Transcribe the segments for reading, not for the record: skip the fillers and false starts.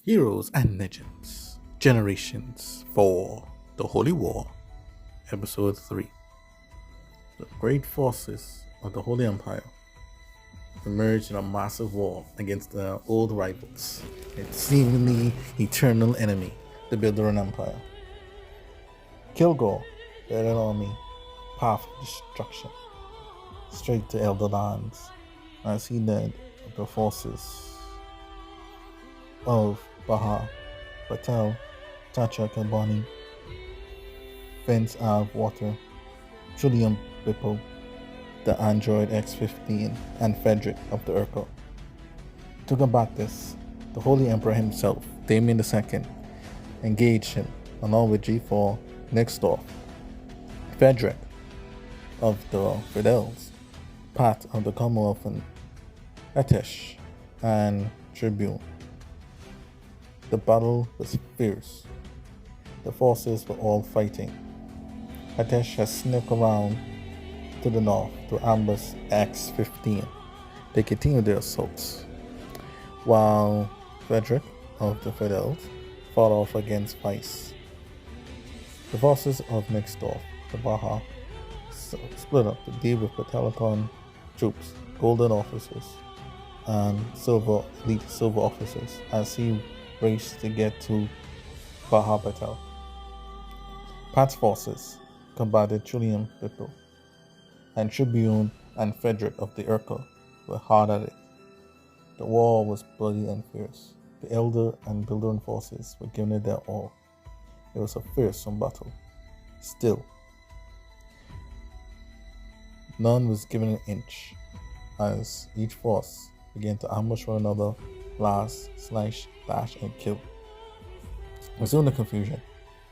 Heroes and Legends, Generations for the Holy War, Episode 3. The great forces of the Holy Empire emerged in a massive war against their old rivals, its seemingly eternal enemy, the Bilderan Empire. Kilgore led an army, path of destruction, straight to Elder Lands, as he led the forces of Baha, Patel, Tacha Kalbani, Vince Av Water, Julian Bippo, the android X-15, and Frederick of the Urkel. To combat this, the Holy Emperor himself, Damien II, engaged him along with G4, Nixdorf, Frederick of the Fidels, Pat of the Commonwealth, and Etesh, and Tribune. The battle was fierce. The forces were all fighting. Atesh has snuck around to the north to ambush X-15. They continued their assaults, while Frederick of the Fidels fought off against Vice. The forces of Nixdorf, the Baja, split up to deal with Patelicon troops, golden officers, and elite silver officers as he raced to get to Baja Patel. Pat's forces combated Julian Bippo, and Tribune and Frederick of the Urkel were hard at it. The war was bloody and fierce. The Elder and Bilderan forces were giving it their all. It was a fearsome battle. Still, none was given an inch, as each force began to ambush one another, blast, slash, dash, and kill. Resume the confusion.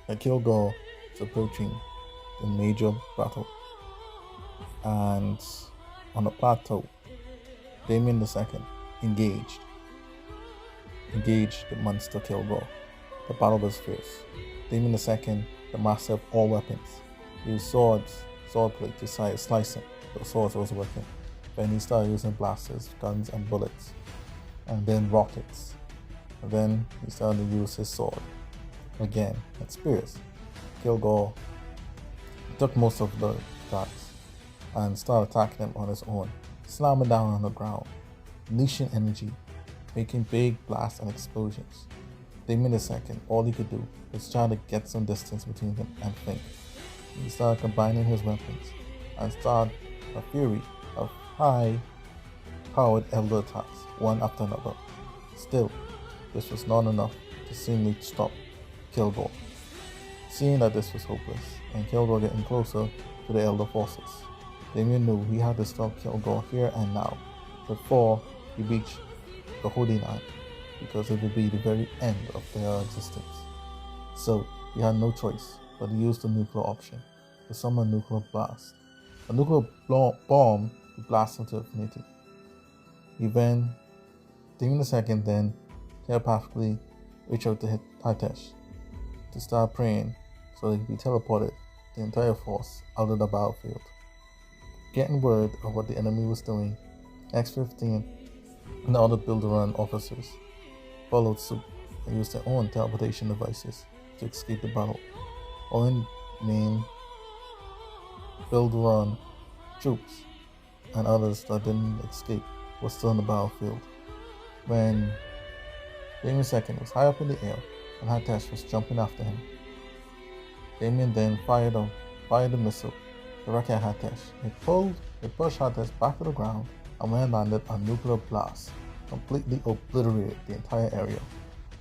The Kilgore was approaching the major battle, and on the plateau, Damien II engaged the monster Kilgore. The battle was fierce. Damien II, the master of all weapons, used swordplay to slice him. The swords was working. Then he started using blasters, guns, and bullets, and then rockets. And then he started to use his sword again and spears. Kilgore took most of the attacks and started attacking them on his own, slamming down on the ground, unleashing energy, making big blasts and explosions. Damien II, all he could do was try to get some distance between them and think. He started combining his weapons and started a fury of high-powered elder attacks, one after another. Still, this was not enough to seemingly stop Kilgore. Seeing that this was hopeless, and Kilgore getting closer to the elder forces, Damien knew he had to stop Kilgore here and now, before he reached the Holy Land, because it would be the very end of their existence. So, he had no choice but to use the nuclear option, to summon a nuclear blast. A nuclear bomb to blast into infinity. Damien II then telepathically reached out to Hitesh to start praying so that he could be teleported the entire force out of the battlefield. Getting word of what the enemy was doing, X-15 and the other Bilderan officers followed suit and used their own teleportation devices to escape the battle. Only named Bilderan troops and others that didn't escape were still in the battlefield. When Damien II was high up in the air and Hitesh was jumping after him, Damien then fired a missile directly at Hitesh. It pushed Hitesh back to the ground, and when it landed, a nuclear blast completely obliterated the entire area,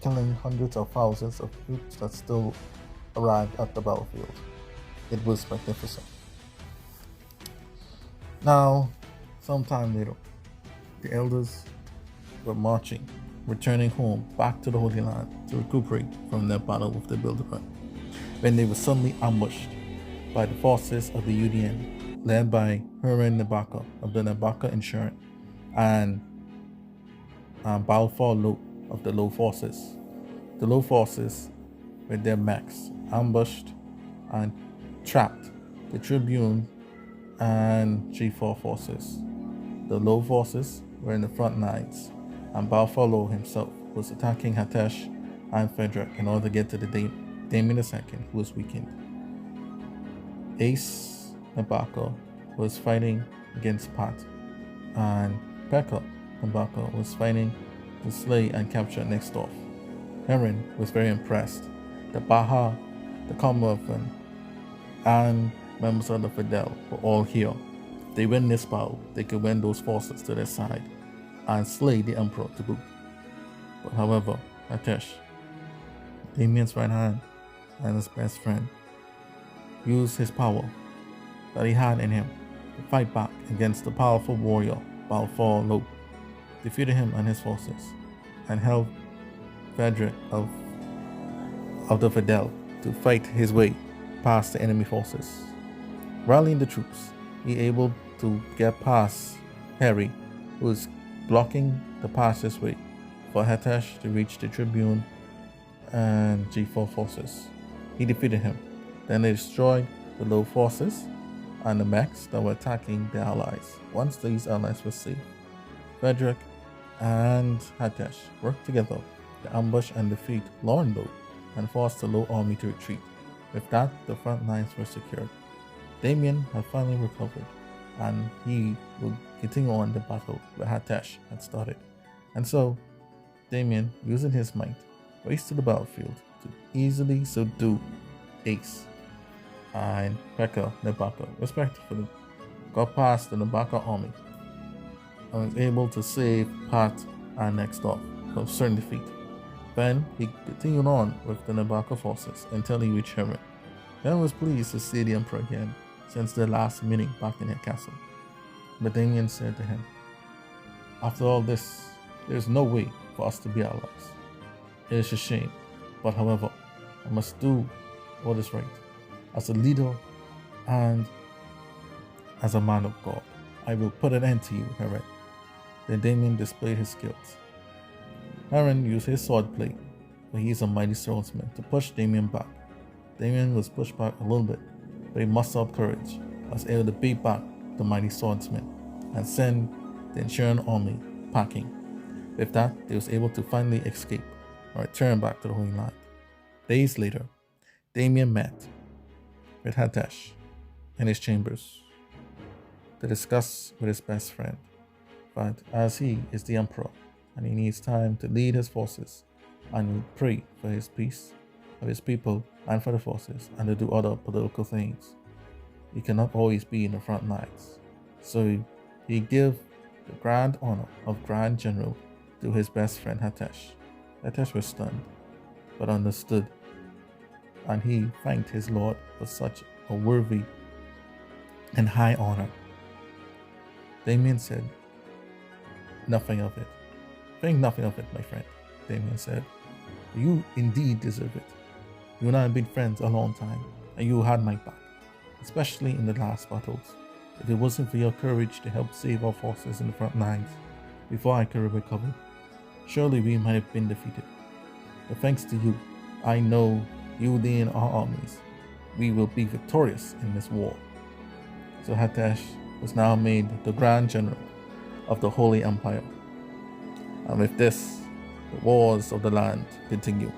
killing hundreds of thousands of troops that still arrived at the battlefield. It was magnificent. Now, sometime later, the elders were marching, returning home back to the Holy Land to recuperate from their battle with the Bilderant, when they were suddenly ambushed by the forces of the Union, led by Herman Nabaka of the Nabaka Insurance and Balfour Low of the Low Forces. The Low Forces, with their mechs, ambushed and trapped the Tribune and G4 forces. The Low Forces were in the front lines, and Balfour himself was attacking Hatesh and Frederick in order to get to the Damien II, who was weakened. Ace Nabaka was fighting against Pat, and Pekka Nabaka was fighting to slay and capture next off. Heron was very impressed that Baha, the Commonwealth, and members of the Fidel were all here. If they win this battle, they could win those forces to their side and slay the Emperor to boot. But however, Hatesh, Damien's right hand and his best friend, used his power that he had in him to fight back against the powerful warrior Balfour Lope, defeated him and his forces, and helped Frederick of the Fidel to fight his way past the enemy forces. Rallying the troops, he able to get past Harry, who was blocking the passage way for Hatesh to reach the Tribune and G4 forces. He defeated him. Then they destroyed the low forces and the mechs that were attacking the allies. Once these allies were safe, Frederick and Hatesh worked together to ambush and defeat Lauren Lowe and forced the Low army to retreat. With that, the front lines were secured. Damien had finally recovered, and he would continue on the battle where Hatesh had started. And so, Damien, using his might, raced to the battlefield to easily subdue Ace and Pekka Nabaka, respectively, got past the Nabaka army, and was able to save Pat and next off from certain defeat. Then he continued on with the Nabaka forces until he reached Heron. Heron was pleased to see the Emperor again since their last meeting back in their castle. But Damien said to him, "After all this, there is no way for us to be allies. It is a shame, but however, I must do what is right. As a leader and as a man of God, I will put an end to you, Heron." Then Damien displayed his skills. Heron used his swordplay, for he is a mighty swordsman, to push Damien back. Damien was pushed back a little bit, but he mustered up courage and was able to beat back the mighty swordsman and send the Enchirian army packing. With that, they was able to finally escape and return back to the Holy Land. Days later, Damien met with Hatesh in his chambers to discuss with his best friend. But as he is the emperor and he needs time to lead his forces and will pray for his peace of his people and for the forces and to do other political things, he cannot always be in the front lines. So he gave the grand honor of Grand General to his best friend Hatesh. Hatesh was stunned, but understood, and he thanked his lord for such a worthy and high honor. Damien said, "Nothing of it. Think nothing of it, my friend," Damien said. "You indeed deserve it. You and I have been friends a long time, and you had my back, especially in the last battles. If it wasn't for your courage to help save our forces in the front lines before I could have recovered, surely we might have been defeated. But thanks to you, I know you leading our armies, we will be victorious in this war." So Hatesh was now made the Grand General of the Holy Empire. And with this, the wars of the land continue.